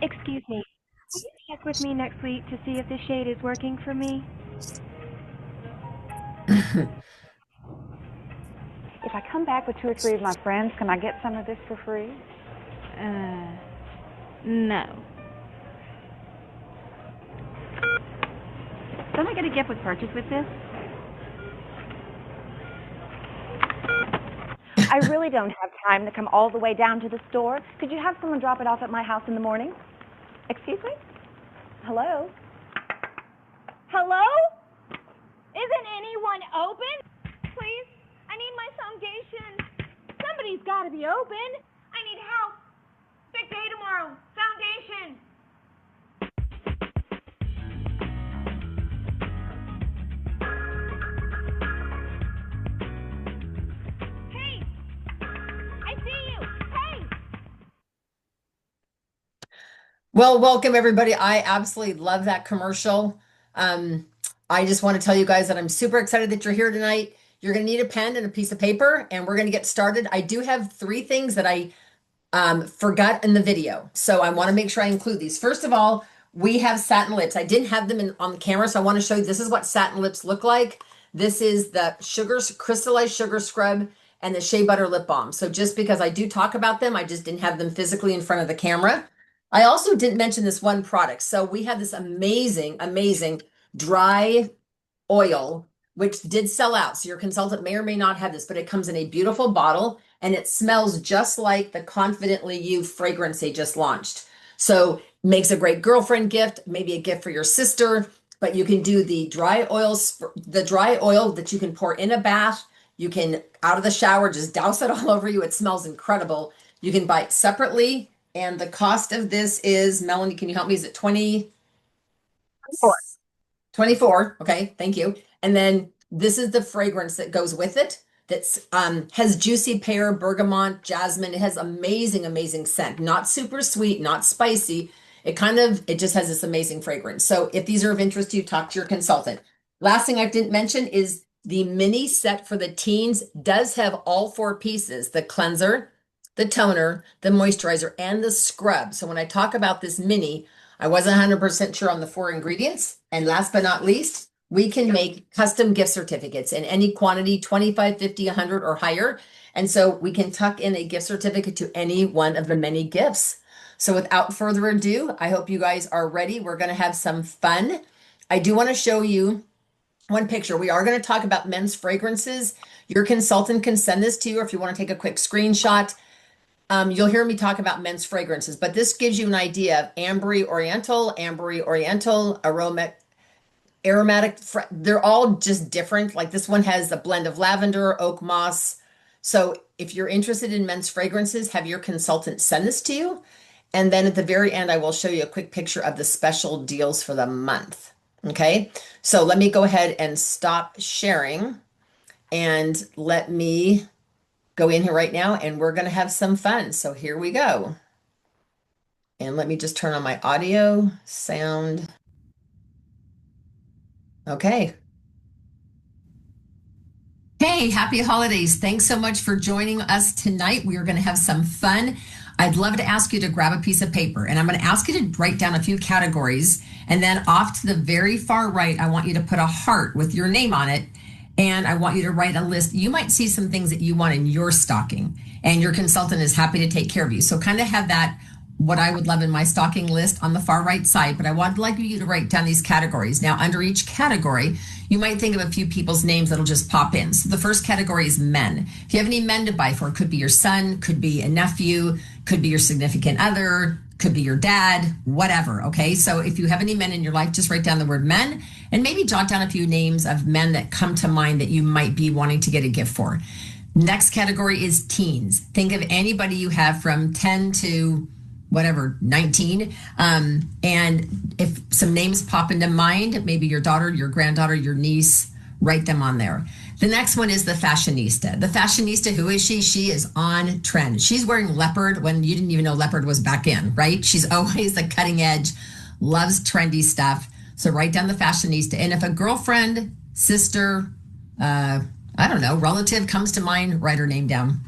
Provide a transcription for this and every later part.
Excuse me. Will you check with me next week to see if the shade is working for me? If I come back with 2 or 3 of my friends, can I get some of this for free? No. Don't I get a gift with purchase with this? I really don't have time to come all the way down to the store. Could you have someone drop it off at my house in the morning? Excuse me? Hello? Hello? Isn't anyone open? Please? I need my foundation. Somebody's got to be open. I need help. Big day tomorrow. Foundation. Hey! I see you. Hey! Well, welcome everybody. I absolutely love that commercial. I just want to tell you guys that I'm super excited that you're here tonight. You're going to need a pen and a piece of paper, and we're going to get started. I do have 3 things that I forgot in the video, so I want to make sure I include these. First of all, we have satin lips. I didn't have them on the camera, so I want to show you this is what satin lips look like. This is the crystallized sugar scrub and the shea butter lip balm. So just because I do talk about them, I just didn't have them physically in front of the camera. I also didn't mention this one product. So we have this amazing, amazing dry oil, which did sell out. So your consultant may or may not have this, but it comes in a beautiful bottle and it smells just like the Confidently You fragrance they just launched. So makes a great girlfriend gift, maybe a gift for your sister, but you can do the dry oil that you can pour in a bath. You can, out of the shower, just douse it all over you. It smells incredible. You can buy it separately. And the cost of this is, Melanie, can you help me? Is it 20? 24. Okay, thank you. And then this is the fragrance that goes with it. That's has juicy pear, bergamot, jasmine. It has amazing, amazing scent. Not super sweet, not spicy. It just has this amazing fragrance. So if these are of interest to you, talk to your consultant. Last thing I didn't mention is the mini set for the teens does have all 4 pieces: the cleanser, the toner, the moisturizer, and the scrub. So when I talk about this mini, I wasn't 100% sure on the 4 ingredients. And last but not least, we can make custom gift certificates in any quantity, 25, 50, 100 or higher. And so we can tuck in a gift certificate to any one of the many gifts. So without further ado, I hope you guys are ready. We're going to have some fun. I do want to show you one picture. We are going to talk about men's fragrances. Your consultant can send this to you, or if you want to take a quick screenshot. You'll hear me talk about men's fragrances, but this gives you an idea of ambery oriental, aromatic. They're all just different. Like this one has a blend of lavender, oak moss. So if you're interested in men's fragrances, have your consultant send this to you. And then at the very end, I will show you a quick picture of the special deals for the month. Okay, so let me go ahead and stop sharing and let me go in here right now, and we're going to have some fun. So here we go. And let me just turn on my audio, sound. Okay. Hey, happy holidays. Thanks so much for joining us tonight. We are going to have some fun. I'd love to ask you to grab a piece of paper, and I'm going to ask you to write down a few categories. And then off to the very far right, I want you to put a heart with your name on it. And I want you to write a list. You might see some things that you want in your stocking, and your consultant is happy to take care of you. So kind of have that, what I would love in my stocking list on the far right side, but I would like you to write down these categories. Now, under each category, you might think of a few people's names that'll just pop in. So the first category is men. If you have any men to buy for, it could be your son, could be a nephew, could be your significant other, could be your dad, whatever. Okay. So if you have any men in your life, just write down the word men and maybe jot down a few names of men that come to mind that you might be wanting to get a gift for. Next category is teens. Think of anybody you have from 10 to whatever, 19. And if some names pop into mind, maybe your daughter, your granddaughter, your niece, write them on there. The next one is the fashionista. The fashionista, who is she? She is on trend. She's wearing leopard when you didn't even know leopard was back in, right? She's always the cutting edge, loves trendy stuff. So write down the fashionista. And if a girlfriend, sister, I don't know, relative comes to mind, write her name down.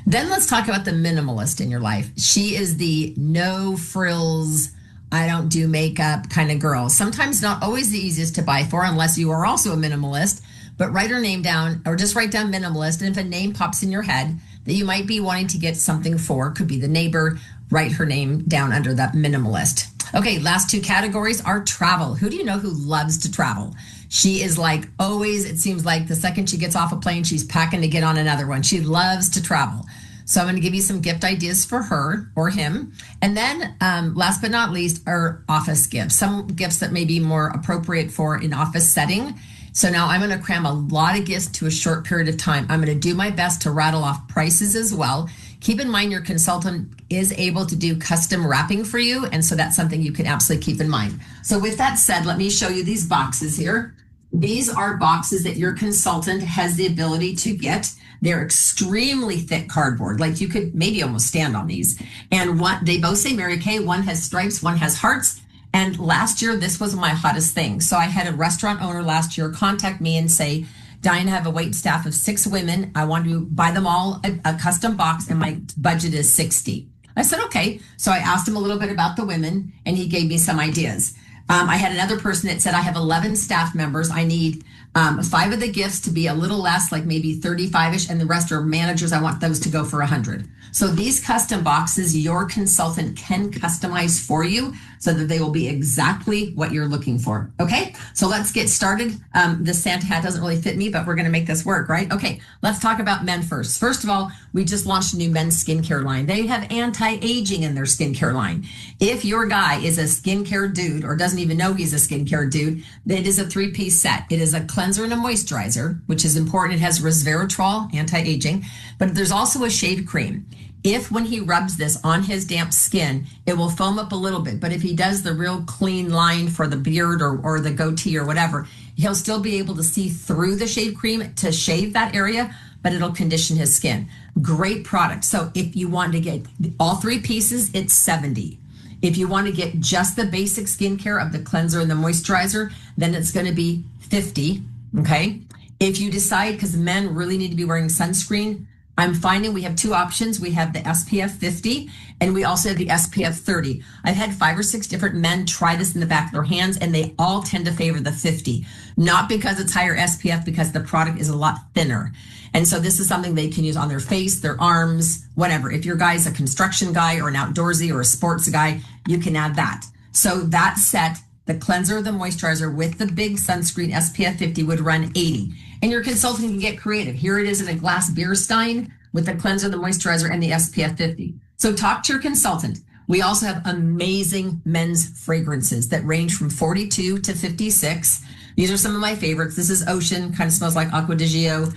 Then let's talk about the minimalist in your life. She is the no frills, I don't do makeup kind of girl. Sometimes not always the easiest to buy for unless you are also a minimalist, but write her name down or just write down minimalist. And if a name pops in your head that you might be wanting to get something for, could be the neighbor, write her name down under that minimalist. Okay, last two categories are travel. Who do you know who loves to travel? She is like always, it seems like the second she gets off a plane, she's packing to get on another one. She loves to travel. So I'm going to give you some gift ideas for her or him. And then last but not least are office gifts, some gifts that may be more appropriate for an office setting. So now I'm going to cram a lot of gifts to a short period of time. I'm going to do my best to rattle off prices as well. Keep in mind your consultant is able to do custom wrapping for you. And so that's something you can absolutely keep in mind. So with that said, let me show you these boxes here. These are boxes that your consultant has the ability to get. They're extremely thick cardboard, like you could maybe almost stand on these. And what they both say Mary Kay, one has stripes, one has hearts. And last year, this was my hottest thing. So I had a restaurant owner last year contact me and say, Diane, I have a wait staff of 6 women. I want to buy them all a custom box and my budget is 60. I said, okay. So I asked him a little bit about the women and he gave me some ideas. I had another person that said, I have 11 staff members. I need 5 of the gifts to be a little less, like maybe 35-ish, and the rest are managers. I want those to go for 100. So these custom boxes, your consultant can customize for you so that they will be exactly what you're looking for. Okay, so let's get started. This Santa hat doesn't really fit me, but we're going to make this work, right? Okay, let's talk about men first. First of all, we just launched a new men's skincare line. They have anti-aging in their skincare line. If your guy is a skincare dude or doesn't even know he's a skincare dude, it is a 3-piece set. It is a cleanser and a moisturizer, which is important. It has resveratrol, anti-aging, but there's also a shave cream. If when he rubs this on his damp skin, it will foam up a little bit. But if he does the real clean line for the beard or the goatee or whatever, he'll still be able to see through the shave cream to shave that area, but it'll condition his skin. Great product. So if you want to get all 3 pieces, it's $70. If you want to get just the basic skincare of the cleanser and the moisturizer, then it's going to be $50. Okay. If you decide, because men really need to be wearing sunscreen, I'm finding we have 2 options. We have the SPF 50 and we also have the SPF 30. I've had 5 or 6 different men try this in the back of their hands and they all tend to favor the 50, not because it's higher SPF, because the product is a lot thinner. And so this is something they can use on their face, their arms, whatever. If your guy's a construction guy or an outdoorsy or a sports guy, you can add that. So that set, the cleanser, the moisturizer with the big sunscreen SPF 50 would run 80. And your consultant can get creative. Here it is in a glass beer stein with the cleanser, the moisturizer, and the SPF 50. So talk to your consultant. We also have amazing men's fragrances that range from 42 to 56. These are some of my favorites. This is Ocean, kind of smells like Acqua di Gio.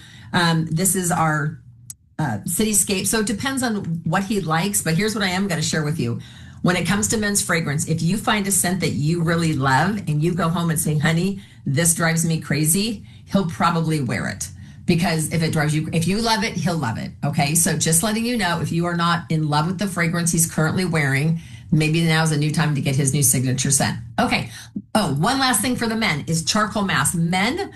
This is our Cityscape. So it depends on what he likes, but here's what I am going to share with you. When it comes to men's fragrance, if you find a scent that you really love and you go home and say, honey, this drives me crazy, he'll probably wear it. Because if you love it, he'll love it. Okay. So just letting you know, if you are not in love with the fragrance he's currently wearing, maybe now is a new time to get his new signature scent. Okay. Oh, one last thing for the men is charcoal mask. Men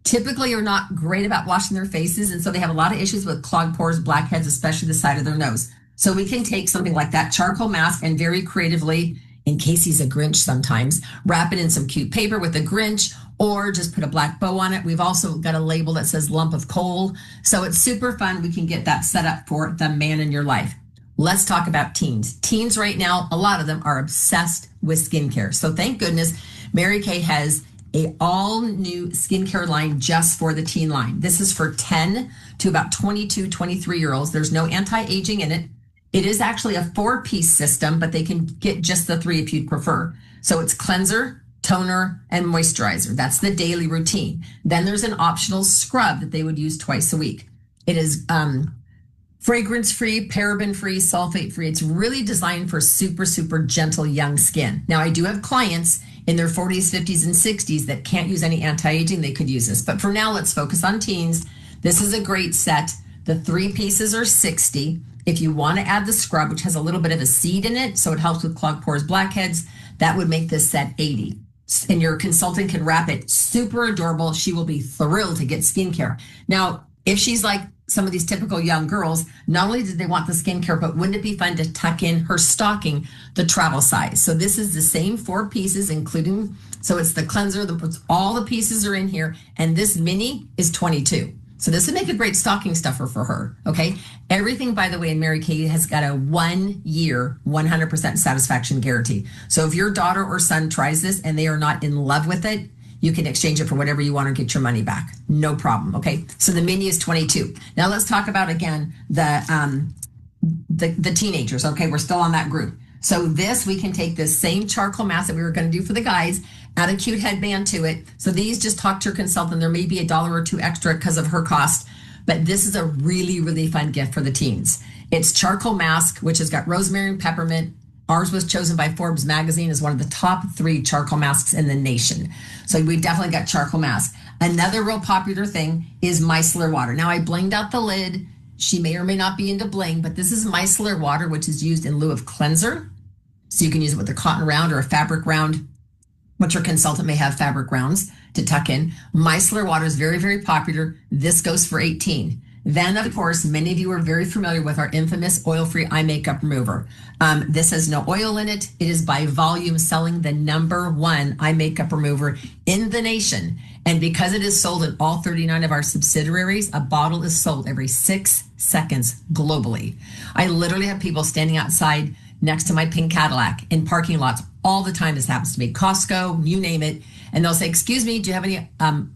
typically are not great about washing their faces. And so they have a lot of issues with clogged pores, blackheads, especially the side of their nose. So we can take something like that charcoal mask and very creatively, in case he's a Grinch sometimes, wrap it in some cute paper with a Grinch or just put a black bow on it. We've also got a label that says lump of coal. So it's super fun. We can get that set up for the man in your life. Let's talk about teens. Teens right now, a lot of them are obsessed with skincare. So thank goodness Mary Kay has an all new skincare line just for the teen line. This is for 10 to about 22, 23-year-olds. There's no anti-aging in it. It is actually a 4-piece system, but they can get just the 3 if you'd prefer. So it's cleanser, toner, and moisturizer. That's the daily routine. Then there's an optional scrub that they would use twice a week. It is fragrance-free, paraben-free, sulfate-free. It's really designed for super, super gentle young skin. Now, I do have clients in their 40s, 50s, and 60s that can't use any anti-aging. They could use this. But for now, let's focus on teens. This is a great set. The 3 pieces are $60. If you want to add the scrub, which has a little bit of a seed in it, so it helps with clogged pores, blackheads, that would make this set $80. And your consultant can wrap it super adorable. She will be thrilled to get skincare. Now, if she's like, some of these typical young girls, not only did they want the skincare, but wouldn't it be fun to tuck in her stocking, the travel size? So this is the same 4 pieces, including, so it's the cleanser, all the pieces are in here, and this mini is 22. So this would make a great stocking stuffer for her, okay? Everything, by the way, in Mary Kay has got a 1-year, 100% satisfaction guarantee. So if your daughter or son tries this and they are not in love with it, you can exchange it for whatever you want or get your money back. No problem, okay? So the mini is 22. Now let's talk about, again, the teenagers, okay? We're still on that group. So this, we can take this same charcoal mask that we were going to do for the guys, add a cute headband to it. So these, just talk to your consultant. There may be $1 or $2 extra because of her cost, but this is a really, really fun gift for the teens. It's charcoal mask, which has got rosemary and peppermint. Ours was chosen by Forbes magazine as one of the top 3 charcoal masks in the nation. So we definitely got charcoal mask. Another real popular thing is micellar water. Now I blinged out the lid. She may or may not be into bling, but this is micellar water, which is used in lieu of cleanser. So you can use it with a cotton round or a fabric round, which your consultant may have fabric rounds to tuck in. Micellar water is very, very popular. This goes for 18. Then, of course, many of you are very familiar with our infamous oil-free eye makeup remover. This has no oil in it. It is by volume selling the #1 eye makeup remover in the nation. And because it is sold in all 39 of our subsidiaries, a bottle is sold every 6 seconds globally. I literally have people standing outside next to my pink Cadillac in parking lots all the time. This happens to be Costco, you name it. And they'll say, excuse me, do you have any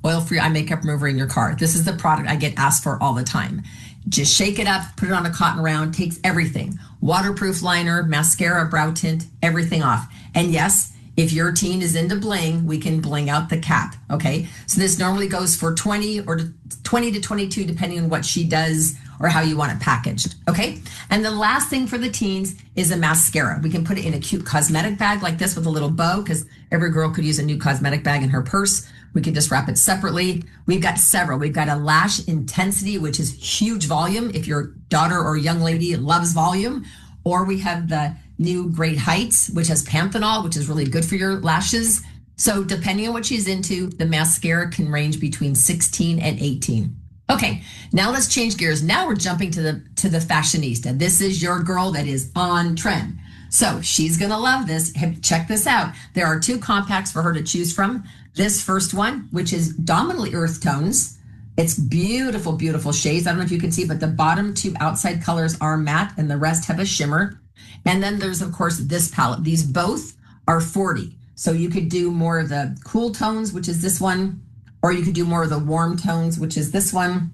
oil-free eye makeup remover in your car? This is the product I get asked for all the time. Just shake it up, put it on a cotton round, takes everything. Waterproof liner, mascara, brow tint, everything off. And yes, if your teen is into bling, we can bling out the cap, okay? So this normally goes for 20 to 22, depending on what she does or how you want it packaged, okay? And the last thing for the teens is a mascara. We can put it in a cute cosmetic bag like this with a little bow, because every girl could use a new cosmetic bag in her purse. We could just wrap it separately. We've got several. We've got a Lash Intensity, which is huge volume if your daughter or young lady loves volume. Or we have the new Great Heights, which has panthenol, which is really good for your lashes. So depending on what she's into, the mascara can range between 16 and 18. Okay, now let's change gears. Now we're jumping to the fashionista. This is your girl that is on trend. So she's going to love this. Check this out. There are 2 compacts for her to choose from. This first one, which is dominantly earth tones. It's beautiful, beautiful shades. I don't know if you can see, but the bottom 2 outside colors are matte and the rest have a shimmer. And then there's, of course, this palette. These both are 40. So you could do more of the cool tones, which is this one, or you could do more of the warm tones, which is this one.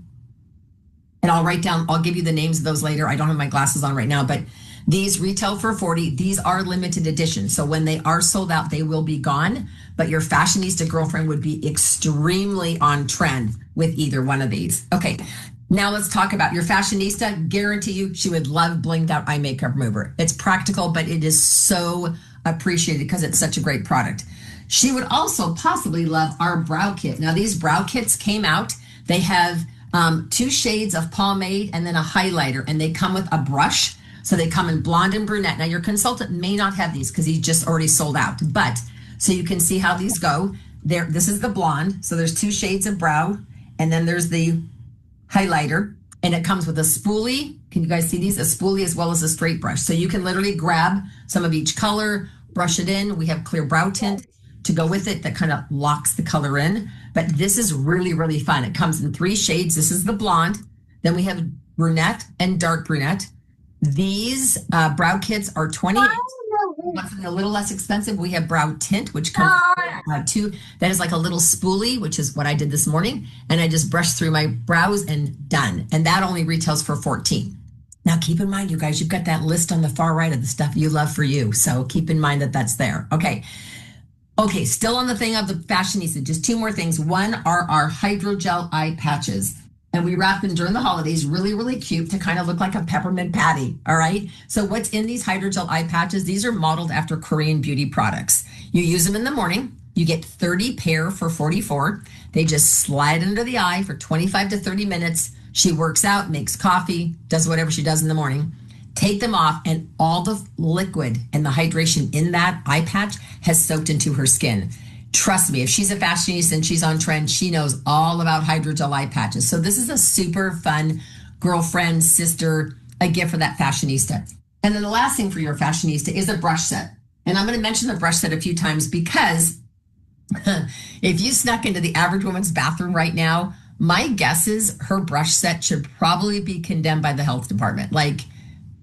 And I'll give you the names of those later. I don't have my glasses on right now, but these retail for 40. These are limited edition. So when they are sold out, they will be gone. But your fashionista girlfriend would be extremely on trend with either one of these. Okay, now let's talk about your fashionista. Guarantee you she would love blinged out eye makeup remover. It's practical, but it is so appreciated because it's such a great product. She would also possibly love our brow kit. Now these brow kits came out. They have 2 shades of pomade and then a highlighter, and they come with a brush. So they come in blonde and brunette. Now your consultant may not have these because he's just already sold out, but so you can see how these go. There, this is the blonde. So there's 2 shades of brow, and then there's the highlighter, and it comes with a spoolie. Can you guys see these? A spoolie as well as a straight brush. So you can literally grab some of each color, brush it in. We have clear brow tint to go with it that kind of locks the color in. But this is really, really fun. It comes in 3 shades. This is the blonde. Then we have brunette and dark brunette. These brow kits are 28. Something a little less expensive. We have brow tint, which comes with 2. That is like a little spoolie, which is what I did this morning. And I just brushed through my brows and done. And that only retails for 14. Now, keep in mind, you guys, you've got that list on the far right of the stuff you love for you. So keep in mind that that's there. Okay. Okay, still on the thing of the fashionista, just 2 more things. One are our hydrogel eye patches. And we wrap them during the holidays, really, really cute to kind of look like a peppermint patty, all right? So what's in these hydrogel eye patches? These are modeled after Korean beauty products. You use them in the morning. You get 30 pair for 44. They just slide under the eye for 25 to 30 minutes. She works out, makes coffee, does whatever she does in the morning. Take them off, and all the liquid and the hydration in that eye patch has soaked into her skin. Trust me, if she's a fashionista and she's on trend, she knows all about hydrogel eye patches. So this is a super fun, girlfriend, sister, a gift for that fashionista. And then the last thing for your fashionista is a brush set. And I'm going to mention the brush set a few times because if you snuck into the average woman's bathroom right now, my guess is her brush set should probably be condemned by the health department. Like,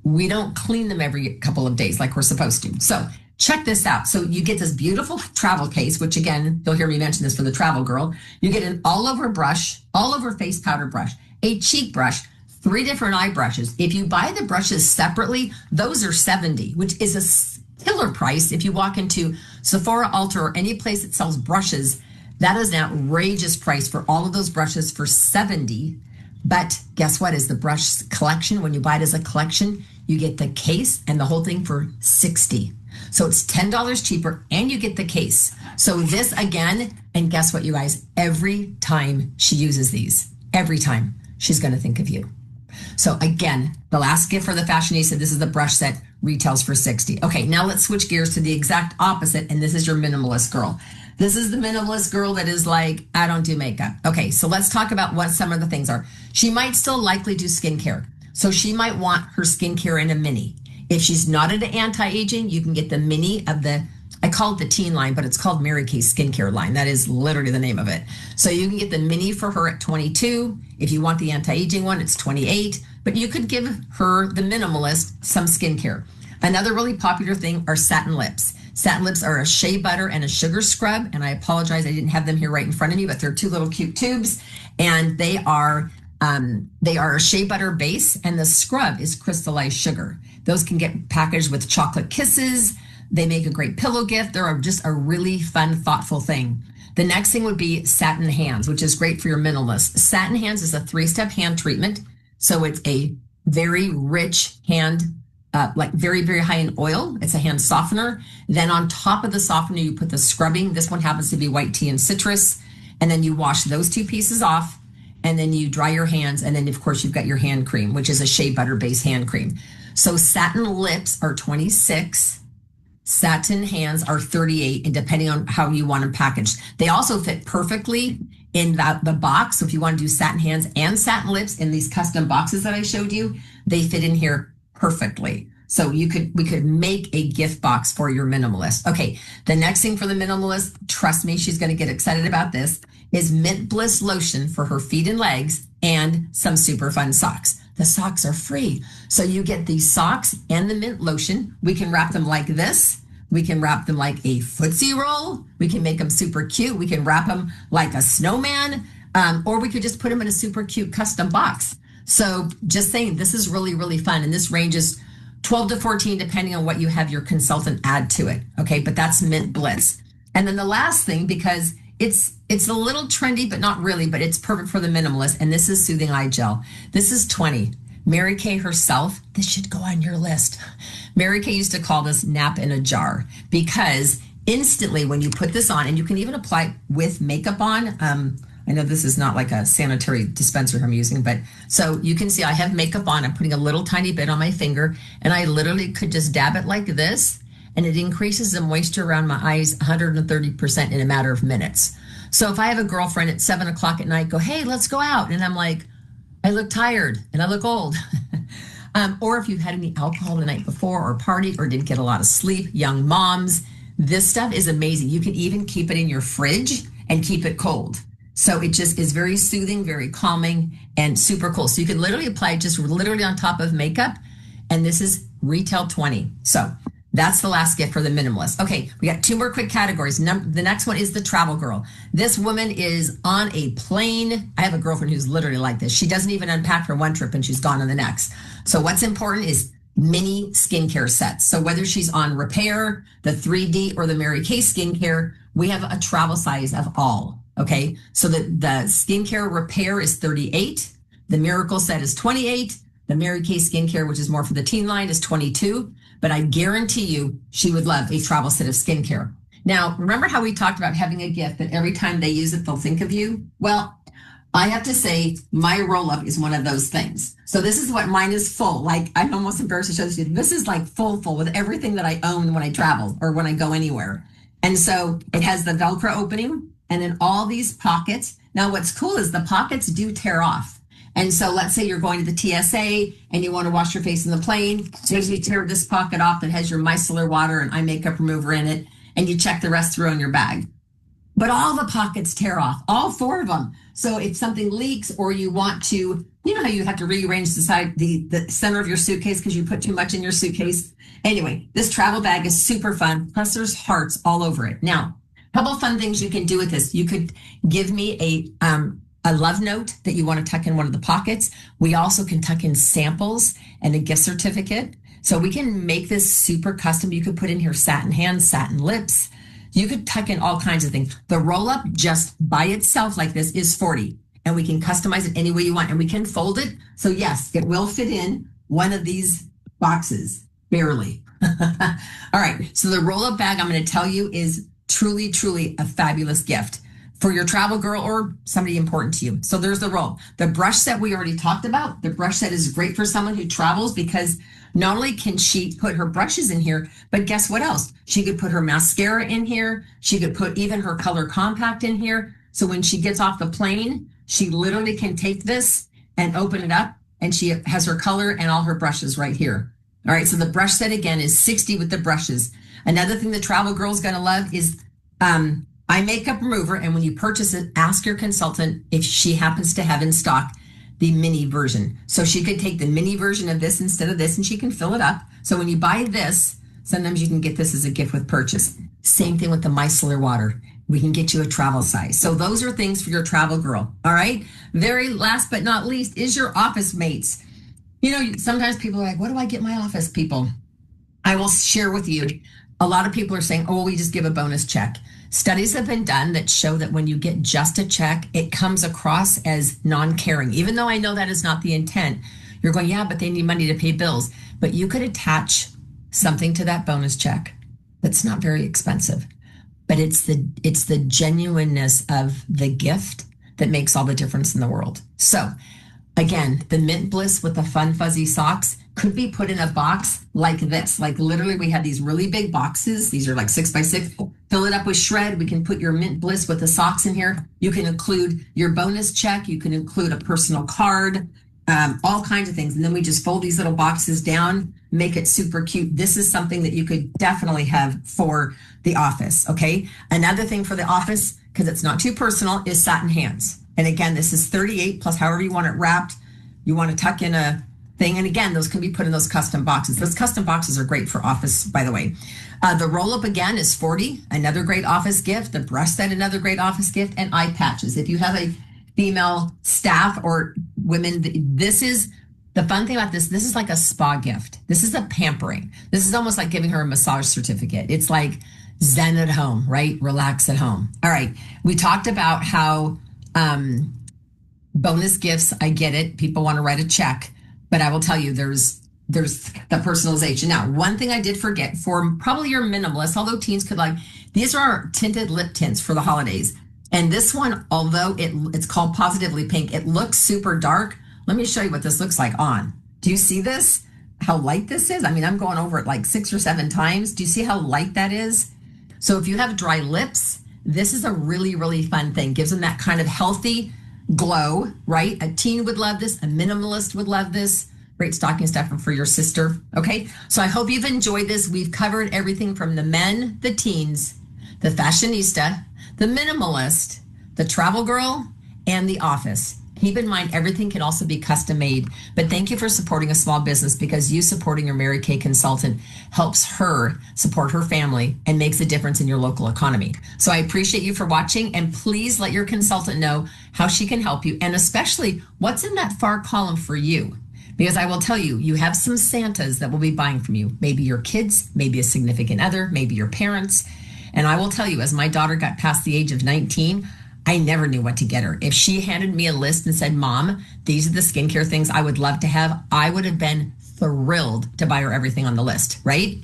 we don't clean them every couple of days like we're supposed to. So check this out. So you get this beautiful travel case, which again, you'll hear me mention this for the travel girl. You get an all over brush, all over face powder brush, a cheek brush, 3 different eye brushes. If you buy the brushes separately, those are $70, which is a killer price. If you walk into Sephora, Ulta, or any place that sells brushes, that is an outrageous price for all of those brushes for $70. But guess what? Is the brush collection, when you buy it as a collection, you get the case and the whole thing for $60. So it's $10 cheaper and you get the case. So this again, and guess what, you guys? Every time she uses these, every time, she's going to think of you. So again, the last gift for the fashionista, this is the brush set, retails for $60. Okay, now let's switch gears to the exact opposite, and this is your minimalist girl. This is the minimalist girl that is like, I don't do makeup. Okay, so let's talk about what some of the things are. She might still likely do skincare. So she might want her skincare in a mini. If she's not into anti-aging, you can get the mini of the, I call it the teen line, but it's called Mary Kay skincare line. That is literally the name of it. So you can get the mini for her at $22. If you want the anti-aging one, it's $28. But you could give her, the minimalist, some skincare. Another really popular thing are satin lips. Satin lips are a shea butter and a sugar scrub. And I apologize, I didn't have them here right in front of me, but they're 2 little cute tubes. And they are a shea butter base, and the scrub is crystallized sugar. Those can get packaged with chocolate kisses. They make a great pillow gift. They're just a really fun, thoughtful thing. The next thing would be satin hands, which is great for your minimalist. Satin hands is a 3-step hand treatment. So it's a very rich hand, like very, very high in oil. It's a hand softener. Then on top of the softener, you put the scrubbing. This one happens to be white tea and citrus. And then you wash those 2 pieces off. And then you dry your hands. And then, of course, you've got your hand cream, which is a shea butter based hand cream. So satin lips are $26. Satin hands are $38, and depending on how you want them packaged. They also fit perfectly in the box. So if you want to do satin hands and satin lips in these custom boxes that I showed you, they fit in here perfectly. So we could make a gift box for your minimalist. Okay, the next thing for the minimalist, trust me, she's going to get excited about this, is Mint Bliss lotion for her feet and legs and some super fun socks. The socks are free. So you get these socks and the mint lotion. We can wrap them like this. We can wrap them like a Footsie roll. We can make them super cute. We can wrap them like a snowman, or we could just put them in a super cute custom box. So just saying, this is really, really fun. And this ranges 12 to 14, depending on what you have your consultant add to it. Okay, but that's Mint Bliss. And then the last thing, because it's a little trendy, but not really, but it's perfect for the minimalist. And this is Soothing Eye Gel. This is $20. Mary Kay herself, this should go on your list. Mary Kay used to call this nap in a jar because instantly when you put this on, and you can even apply it with makeup on. I know this is not like a sanitary dispenser I'm using, but so you can see I have makeup on. I'm putting a little tiny bit on my finger, and I literally could just dab it like this, and it increases the moisture around my eyes 130% in a matter of minutes. So if I have a girlfriend at 7 o'clock at night go, hey, let's go out, and I'm like, I look tired and I look old. Or if you've had any alcohol the night before or partied or didn't get a lot of sleep, young moms, this stuff is amazing. You can even keep it in your fridge and keep it cold. So it just is very soothing, very calming, and super cool. So you can literally apply it just literally on top of makeup. And this is retail $20. So that's the last gift for the minimalist. Okay, we got 2 more quick categories. The next one is the travel girl. This woman is on a plane. I have a girlfriend who's literally like this. She doesn't even unpack for one trip and she's gone on the next. So what's important is mini skincare sets. So whether she's on Repair, the 3D, or the Mary Kay skincare, we have a travel size of all. Okay, so the skincare Repair is $38. The Miracle set is $28. The Mary Kay skincare, which is more for the teen line, is $22. But I guarantee you she would love a travel set of skincare. Now, remember how we talked about having a gift that every time they use it, they'll think of you? Well, I have to say my roll-up is one of those things. So this is what mine is full. Like, I'm almost embarrassed to show this to you. This is like full with everything that I own when I travel or when I go anywhere. And so it has the Velcro opening and then all these pockets. Now, what's cool is the pockets do tear off. And so let's say you're going to the TSA and you want to wash your face in the plane. So you tear this pocket off that has your micellar water and eye makeup remover in it, and you check the rest through in your bag. But all the pockets tear off, all 4 of them. So if something leaks or you want to, you know how you have to rearrange the center of your suitcase because you put too much in your suitcase. Anyway, this travel bag is super fun. Plus there's hearts all over it. Now, a couple fun things you can do with this. You could give me a love note that you want to tuck in one of the pockets. We also can tuck in samples and a gift certificate. So we can make this super custom. You could put in here satin hands, satin lips. You could tuck in all kinds of things. The roll up just by itself like this is $40, and we can customize it any way you want, and we can fold it. So yes, it will fit in one of these boxes, barely. All right, so the roll up bag I'm going to tell you is truly, truly a fabulous gift for your travel girl or somebody important to you. So there's the roll. The brush set we already talked about. The brush set is great for someone who travels because not only can she put her brushes in here, but guess what else? She could put her mascara in here. She could put even her color compact in here. So when she gets off the plane, she literally can take this and open it up, and she has her color and all her brushes right here. All right, so the brush set again is $60 with the brushes. Another thing the travel girl's gonna love is eye makeup remover, and when you purchase it, ask your consultant if she happens to have in stock the mini version. So she could take the mini version of this instead of this, and she can fill it up. So when you buy this, sometimes you can get this as a gift with purchase. Same thing with the micellar water. We can get you a travel size. So those are things for your travel girl. All right. Very last but not least is your office mates. You know, sometimes people are like, what do I get my office people? I will share with you. A lot of people are saying, oh, we just give a bonus check. Studies have been done that show that when you get just a check, it comes across as non-caring. Even though I know that is not the intent, you're going, yeah, but they need money to pay bills. But you could attach something to that bonus check that's not very expensive. But it's the genuineness of the gift that makes all the difference in the world. So again, the Mint Bliss with the fun fuzzy socks could be put in a box like this. Like literally we have these really big boxes. These are like 6x6. Fill it up with shred. We can put your Mint Bliss with the socks in here. You can include your bonus check. You can include a personal card, all kinds of things. And then we just fold these little boxes down, make it super cute. This is something that you could definitely have for the office. Okay. Another thing for the office, because it's not too personal, is satin hands. And again, this is 38 plus however you want it wrapped. You want to tuck in a thing. And again, those can be put in those custom boxes. Those custom boxes are great for office, by the way. The roll up again is $40, another great office gift. The brush set, another great office gift, and eye patches. If you have a female staff or women, this is the fun thing about this. This is like a spa gift. This is a pampering. This is almost like giving her a massage certificate. It's like Zen at home, right? Relax at home. All right. We talked about how bonus gifts, I get it. People want to write a check, but I will tell you there's the personalization. Now, one thing I did forget for probably your minimalist, although teens could like, these are tinted lip tints for the holidays. And this one, although it's called Positively Pink, it looks super dark. Let me show you what this looks like on. Do you see this? How light this is? I mean, I'm going over it like 6 or 7 times. Do you see how light that is? So if you have dry lips, this is a really, really fun thing. Gives them that kind of healthy glow, right? A teen would love this. A minimalist would love this. Great stocking stuffer for your sister. Okay. So I hope you've enjoyed this. We've covered everything from the men, the teens, the fashionista, the minimalist, the travel girl, and the office. Keep in mind, everything can also be custom made, but thank you for supporting a small business because you supporting your Mary Kay consultant helps her support her family and makes a difference in your local economy. So I appreciate you for watching, and please let your consultant know how she can help you, and especially what's in that far column for you. Because I will tell you, you have some Santas that will be buying from you. Maybe your kids, maybe a significant other, maybe your parents. And I will tell you, as my daughter got past the age of 19, I never knew what to get her. If she handed me a list and said, Mom, these are the skincare things I would love to have, I would have been thrilled to buy her everything on the list, right?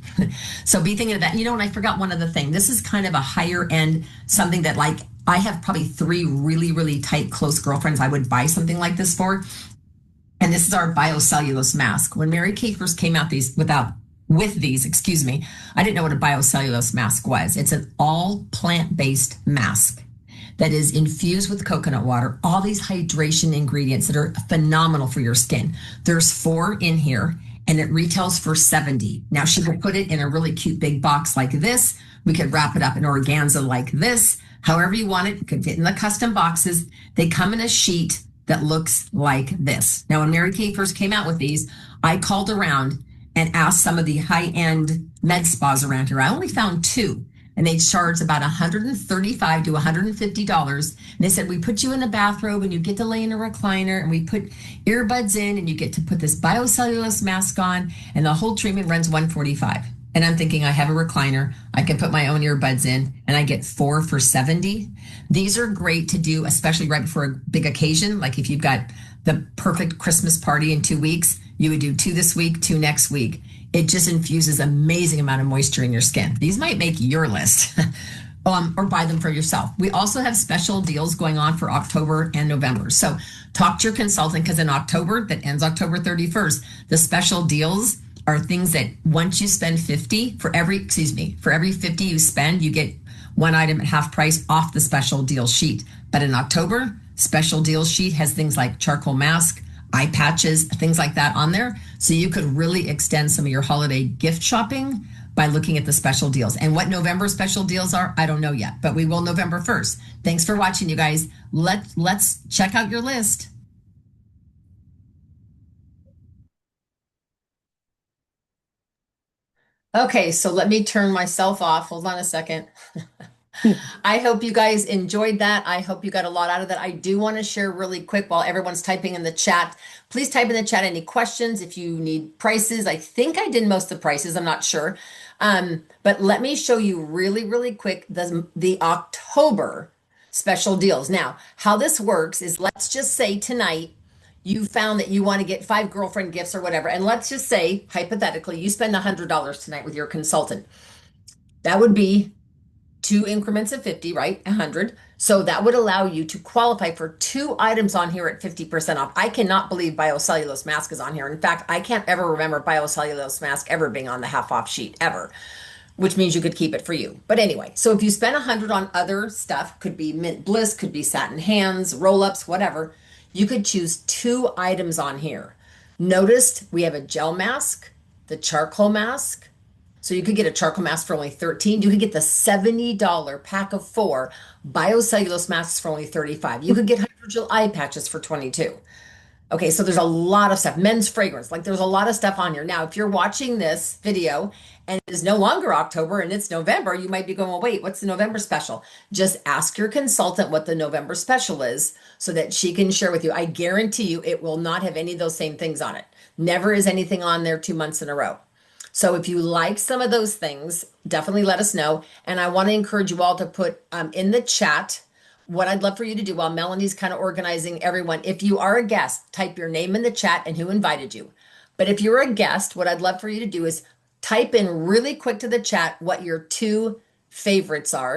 So be thinking of that. You know, and I forgot one other thing. This is kind of a higher end, something that like I have probably 3 really, really tight, close girlfriends I would buy something like this for. And this is our biocellulose mask. When Mary Kay first came out with these, I didn't know what a biocellulose mask was. It's an all plant-based mask that is infused with coconut water, all these hydration ingredients that are phenomenal for your skin. There's 4 in here and it retails for 70. Now she could put it in a really cute big box like this. We could wrap it up in organza like this. However you want it, it could fit in the custom boxes. They come in a sheet that looks like this. Now, when Mary Kay first came out with these, I called around and asked some of the high-end med spas around here. I only found 2, and they charged about $135 to $150. And they said, we put you in a bathrobe and you get to lay in a recliner, and we put earbuds in and you get to put this biocellulose mask on, and the whole treatment runs $145. And I'm thinking, I have a recliner, I can put my own earbuds in, and I get 4 for 70. These are great to do, especially right before a big occasion. Like if you've got the perfect Christmas party in 2 weeks, you would do 2 this week, 2 next week. It just infuses amazing amount of moisture in your skin. These might make your list. Or buy them for yourself. We also have special deals going on for October and November. So talk to your consultant, because in October, that ends October 31st, the special deals are things that once you spend 50, for every 50 you spend, you get 1 item at half price off the special deal sheet. But in October, special deal sheet has things like charcoal mask, eye patches, things like that on there. So you could really extend some of your holiday gift shopping by looking at the special deals. And what November special deals are, I don't know yet, but we will November 1st. Thanks for watching, you guys. Let's check out your list. Okay, so let me turn myself off. Hold on a second. I hope you guys enjoyed that. I hope you got a lot out of that. I do want to share really quick while everyone's typing in the chat. Please type in the chat any questions if you need prices. I think I did most of the prices. I'm not sure. But let me show you really, really quick the October special deals. Now, how this works is, let's just say tonight you found that you want to get 5 girlfriend gifts or whatever. And let's just say, hypothetically, you spend $100 tonight with your consultant. That would be 2 increments of 50, right? 100. So that would allow you to qualify for 2 items on here at 50% off. I cannot believe biocellulose mask is on here. In fact, I can't ever remember biocellulose mask ever being on the half off sheet ever, which means you could keep it for you. But anyway, so if you spend 100 on other stuff, could be mint bliss, could be satin hands, roll-ups, whatever, you could choose 2 items on here. Notice we have a gel mask, the charcoal mask. So you could get a charcoal mask for only $13. You could get the $70 pack of 4 biocellulose masks for only $35. You could get hydrogel eye patches for $22. Okay, so there's a lot of stuff. Men's fragrance, like there's a lot of stuff on here. Now, if you're watching this video and it is no longer October and it's November, you might be going, well, wait, what's the November special? Just ask your consultant what the November special is so that she can share with you. I guarantee you it will not have any of those same things on it. Never is anything on there 2 months in a row. So if you like some of those things, definitely let us know. And I want to encourage you all to put in the chat what I'd love for you to do while Melanie's kind of organizing everyone. If you are a guest, type your name in the chat and who invited you. But if you're a guest, what I'd love for you to do is type in really quick to the chat what your 2 favorites are.